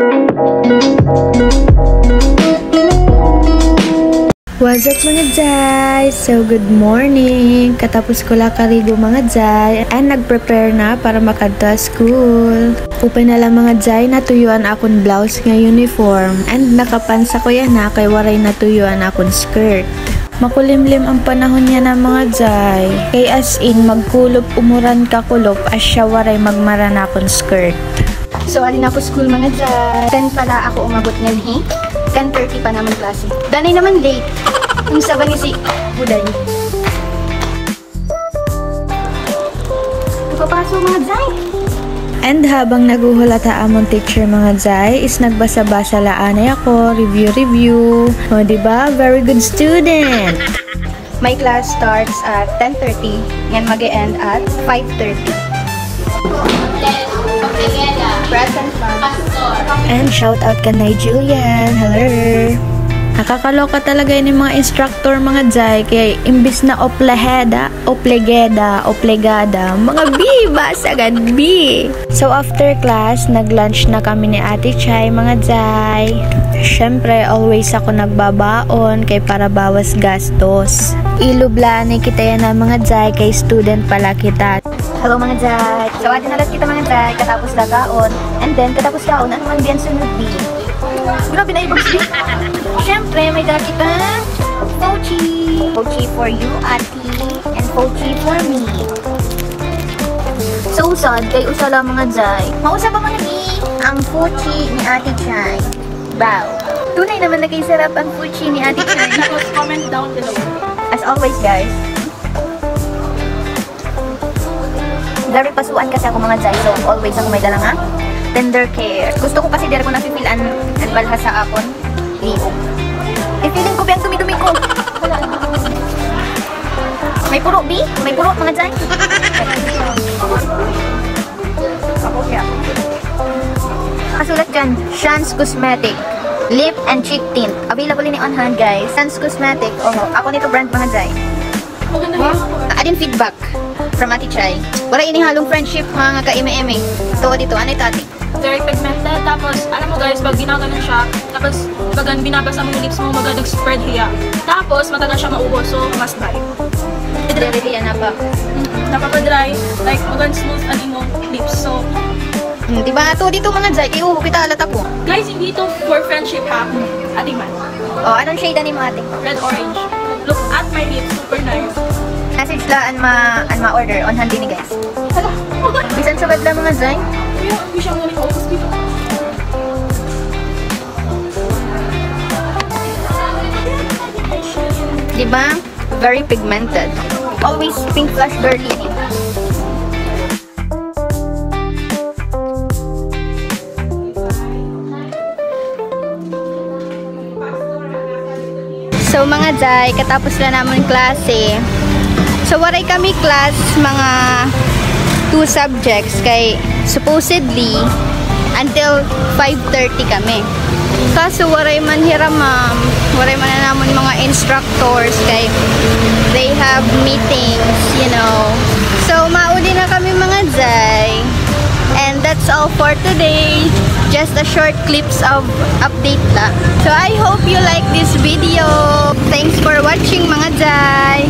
What's up mga Jai? So good morning! Katapos ko lang karigo mga Jai and nag-prepare na para makadto school. Upay na lang mga Jai, natuyuan akong blouse nga uniform and nakapansa ko yan na kay waray natuyuan akong skirt. Makulimlim ang panahon niya na mga Jai. Kay as in magkulop umuran kakulop as siya waray magmaran akong skirt. So alin ako school mga Jai. 10 pala ako umabot ngayon 10:30 pa naman klase. Danay naman late. Yung saba ni si Buday. Papasok mga Jai. And habang naguhulata among teacher mga Jai is nagbasa-basa laanay ako, review. O diba? Very good student. My class starts at 10:30 and mag-e-end at 5:30. Present ma'am. And shout out kanay Julian. Hello. Nakakaloka talaga yun yung mga instructor mga Jai. Kaya imbis na oplegada, mga biba sagad bi. So after class, nag-lunch na kami ni Ate Chay mga Jai. Syempre, always ako nagbabaon kay para bawas gastos. Ilublani kita yan na mga Jai kay student pala kita. Hello mga Jai. So atin nalat kita mga Jai, katapos lagaon. And then katapos kaon, ano man diyan sunod bi? Grabe na ibang sleep. Siyempre, may dala kita Pochi. Pochi for you, Ate. And Pochi for me. So sad, kay usala mga Jai. Mausa ba mga ni? Ang Pochi ni Ate Chay. Wow. Tunay naman na kay sarap ang Pochi ni Ate Chay. Tapos comment down below. As always guys. Very pasuan kasi ako mga Jai. So always ako may dala nga tender care. Gusto ko kasi dira ko napipilan at balha sa akon. Liog. I-feeling ko biyang dumi-dumi ko. May puro, B? May puro, mga Jai? Ako siya. Kasulat dyan, Shans Cosmetic. Lip and cheek tint. Available ni on hand, guys. Shans Cosmetic. Oh, ako nito brand, mga Jai. Adin feedback from Ate Chay. Wala inihalong friendship, mga ka-eme-eme. Ito dito, ano ito, Ate? Very pigmented. Tapos, alam mo guys, pag ginaganon siya, tapos pag binabasa mo yung lips mo, mag-spread hiya. Tapos, matagal siya mauho, so must buy. Dry hiya na pa. Napapa-dry, like mag-smooth ang imong lips. So, diba ito dito mga Jai, kayo kita alat ako. guys, hindi ito for friendship ha. Ating man. Oh, anong shade ni mo, Ate? Red orange. Look at my lips, super nice. Message la ma-order on hand din guys. Hala. Bisan sugad lang mga Jai. Kuya, hindi siya muna focus dito. Diba? Very pigmented. Always pink flash girly. So mga Jai, katapos na naman klase. So waray kami class mga 2 subjects kay supposedly until 5:30 kami. Kaso waray man hiram ma'am, waray man na namon mga instructors kay they have meetings, you know. So mauli na kami mga Jai. And that's all for today. Just a short clips of update la. So I hope you like this video. Thanks for watching mga Jai.